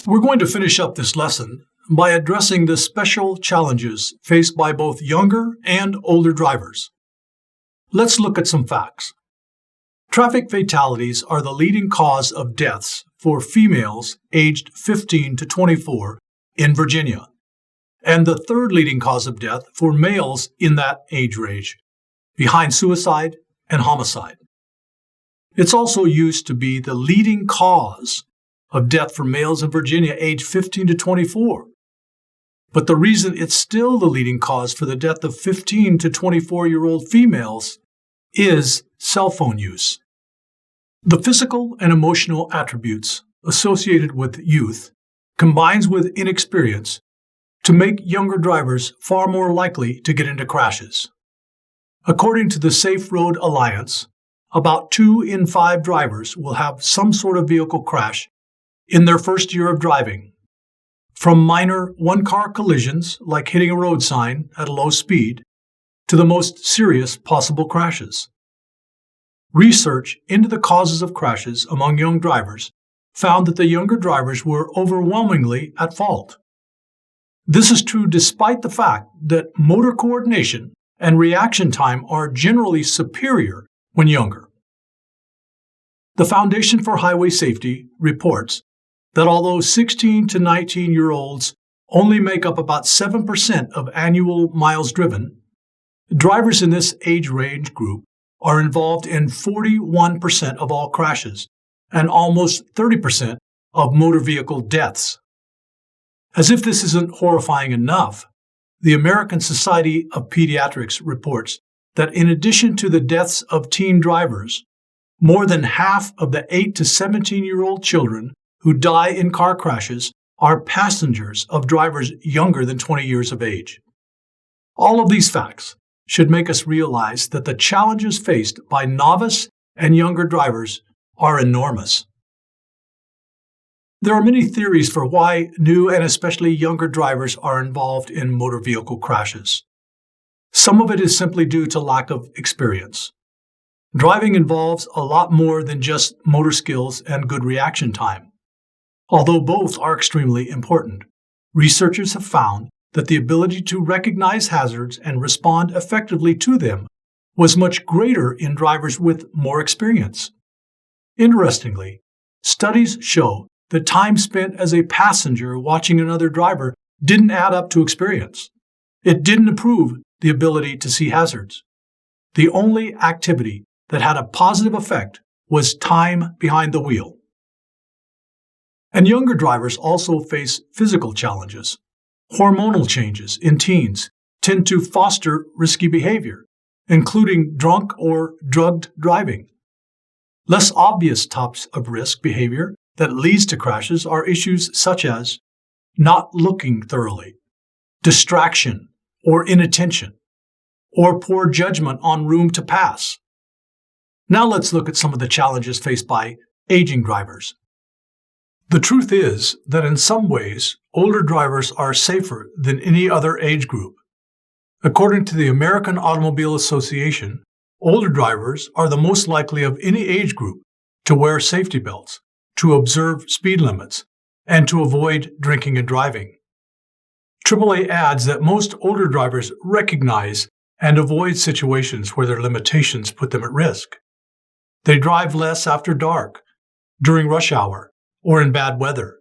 We're going to finish up this lesson by addressing the special challenges faced by both younger and older drivers. Let's look at some facts. Traffic fatalities are the leading cause of deaths for females aged 15 to 24 in Virginia, and the third leading cause of death for males in that age range, behind suicide and homicide. It's also used to be the leading cause of death for males in Virginia aged 15 to 24. But the reason it's still the leading cause for the death of 15 to 24-year-old females is cell phone use. The physical and emotional attributes associated with youth combines with inexperience to make younger drivers far more likely to get into crashes. According to the Safe Road Alliance, about 2 in 5 drivers will have some sort of vehicle crash in their first year of driving, from minor one-car collisions like hitting a road sign at a low speed to the most serious possible crashes. Research into the causes of crashes among young drivers found that the younger drivers were overwhelmingly at fault. This is true despite the fact that motor coordination and reaction time are generally superior when younger. The Foundation for Highway Safety reports that although 16 to 19-year-olds only make up about 7% of annual miles driven, drivers in this age range group are involved in 41% of all crashes and almost 30% of motor vehicle deaths. As if this isn't horrifying enough, the American Society of Pediatrics reports that in addition to the deaths of teen drivers, more than half of the 8 to 17-year-old children who die in car crashes are passengers of drivers younger than 20 years of age. All of these facts should make us realize that the challenges faced by novice and younger drivers are enormous. There are many theories for why new and especially younger drivers are involved in motor vehicle crashes. Some of it is simply due to lack of experience. Driving involves a lot more than just motor skills and good reaction time. Although both are extremely important, researchers have found that the ability to recognize hazards and respond effectively to them was much greater in drivers with more experience. Interestingly, studies show that time spent as a passenger watching another driver didn't add up to experience. It didn't improve the ability to see hazards. The only activity that had a positive effect was time behind the wheel. And younger drivers also face physical challenges. Hormonal changes in teens tend to foster risky behavior, including drunk or drugged driving. Less obvious types of risk behavior that leads to crashes are issues such as not looking thoroughly, distraction or inattention, or poor judgment on room to pass. Now let's look at some of the challenges faced by aging drivers. The truth is that in some ways, older drivers are safer than any other age group. According to the American Automobile Association, older drivers are the most likely of any age group to wear safety belts, to observe speed limits, and to avoid drinking and driving. AAA adds that most older drivers recognize and avoid situations where their limitations put them at risk. They drive less after dark, during rush hour, or in bad weather,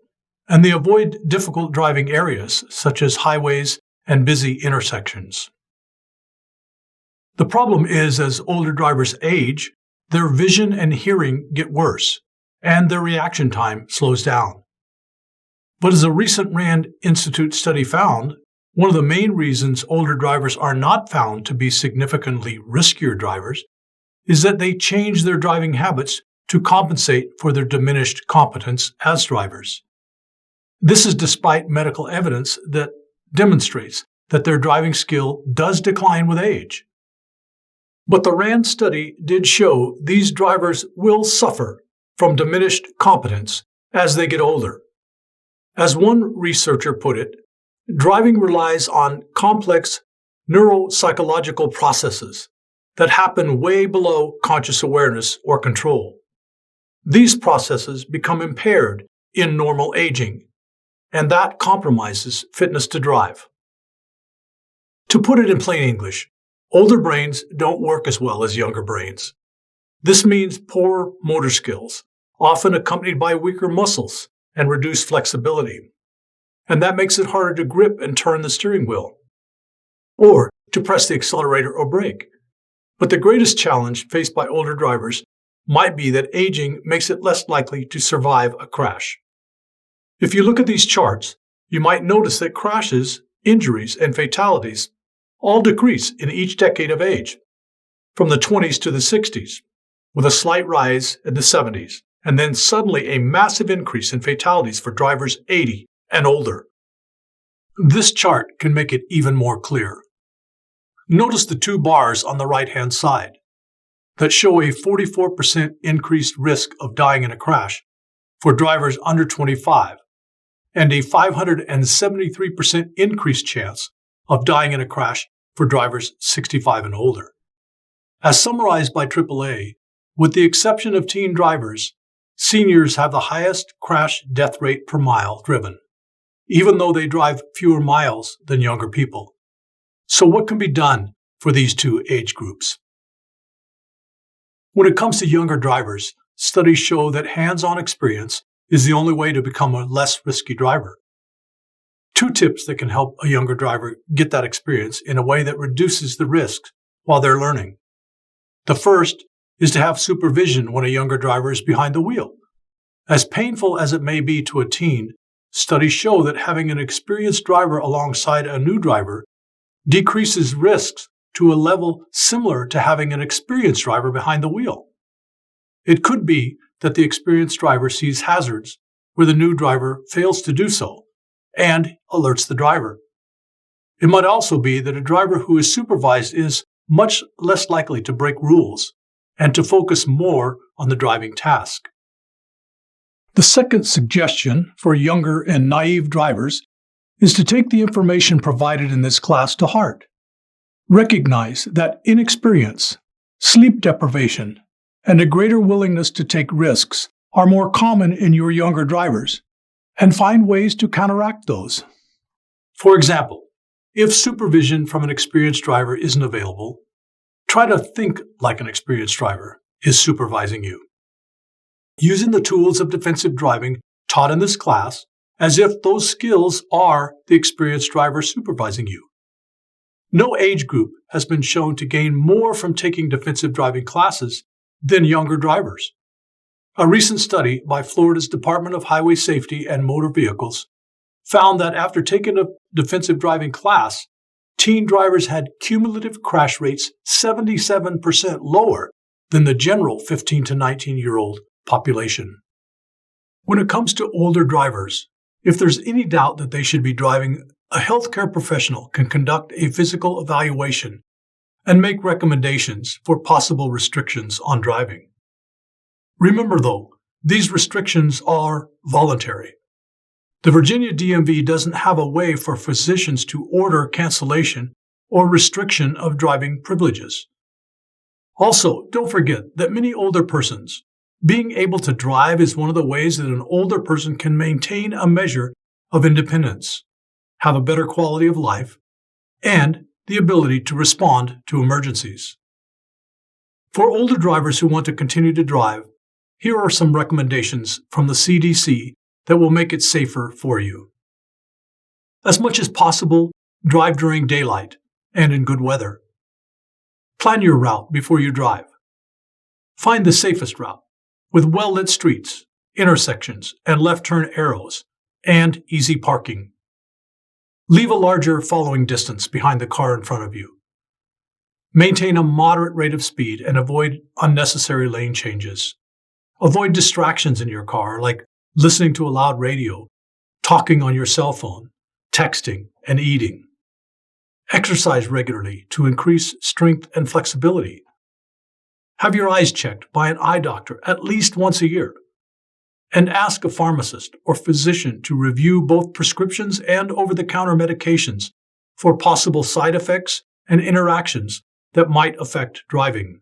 and they avoid difficult driving areas such as highways and busy intersections. The problem is, as older drivers age, their vision and hearing get worse, and their reaction time slows down. But as a recent Rand Institute study found, one of the main reasons older drivers are not found to be significantly riskier drivers is that they change their driving habits to compensate for their diminished competence as drivers. This is despite medical evidence that demonstrates that their driving skill does decline with age. But the Rand study did show these drivers will suffer from diminished competence as they get older. As one researcher put it, driving relies on complex neuropsychological processes that happen way below conscious awareness or control. These processes become impaired in normal aging, and that compromises fitness to drive. To put it in plain English, older brains don't work as well as younger brains. This means poor motor skills, often accompanied by weaker muscles and reduced flexibility. And that makes it harder to grip and turn the steering wheel, or to press the accelerator or brake. But the greatest challenge faced by older drivers might be that aging makes it less likely to survive a crash. If you look at these charts, you might notice that crashes, injuries, and fatalities all decrease in each decade of age, from the 20s to the 60s, with a slight rise in the 70s, and then suddenly a massive increase in fatalities for drivers 80 and older. This chart can make it even more clear. Notice the two bars on the right-hand side that show a 44% increased risk of dying in a crash for drivers under 25 and a 573% increased chance of dying in a crash for drivers 65 and older. As summarized by AAA, with the exception of teen drivers, seniors have the highest crash death rate per mile driven, even though they drive fewer miles than younger people. So what can be done for these two age groups? When it comes to younger drivers, studies show that hands-on experience is the only way to become a less risky driver. Two tips that can help a younger driver get that experience in a way that reduces the risks while they're learning. The first is to have supervision when a younger driver is behind the wheel. As painful as it may be to a teen, studies show that having an experienced driver alongside a new driver decreases risks to a level similar to having an experienced driver behind the wheel. It could be that the experienced driver sees hazards where the new driver fails to do so and alerts the driver. It might also be that a driver who is supervised is much less likely to break rules and to focus more on the driving task. The second suggestion for younger and naive drivers is to take the information provided in this class to heart. Recognize that inexperience, sleep deprivation, and a greater willingness to take risks are more common in your younger drivers, and find ways to counteract those. For example, if supervision from an experienced driver isn't available, try to think like an experienced driver is supervising you. Using the tools of defensive driving taught in this class as if those skills are the experienced driver supervising you. No age group has been shown to gain more from taking defensive driving classes than younger drivers. A recent study by Florida's Department of Highway Safety and Motor Vehicles found that after taking a defensive driving class, teen drivers had cumulative crash rates 77% lower than the general 15 to 19-year-old population. When it comes to older drivers, if there's any doubt that they should be driving, a healthcare professional can conduct a physical evaluation and make recommendations for possible restrictions on driving. Remember, though, these restrictions are voluntary. The Virginia DMV doesn't have a way for physicians to order cancellation or restriction of driving privileges. Also, don't forget that many older persons, being able to drive is one of the ways that an older person can maintain a measure of independence, have a better quality of life, and the ability to respond to emergencies. For older drivers who want to continue to drive, here are some recommendations from the CDC that will make it safer for you. As much as possible, drive during daylight and in good weather. Plan your route before you drive. Find the safest route with well-lit streets, intersections, and left-turn arrows, and easy parking. Leave a larger following distance behind the car in front of you. Maintain a moderate rate of speed and avoid unnecessary lane changes. Avoid distractions in your car, like listening to a loud radio, talking on your cell phone, texting, and eating. Exercise regularly to increase strength and flexibility. Have your eyes checked by an eye doctor at least once a year. And ask a pharmacist or physician to review both prescriptions and over-the-counter medications for possible side effects and interactions that might affect driving.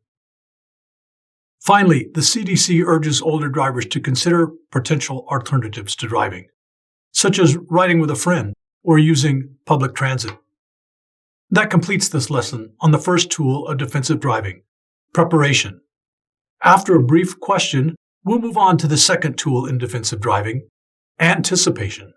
Finally, the CDC urges older drivers to consider potential alternatives to driving, such as riding with a friend or using public transit. That completes this lesson on the first tool of defensive driving, preparation. After a brief question, we'll move on to the second tool in defensive driving, anticipation.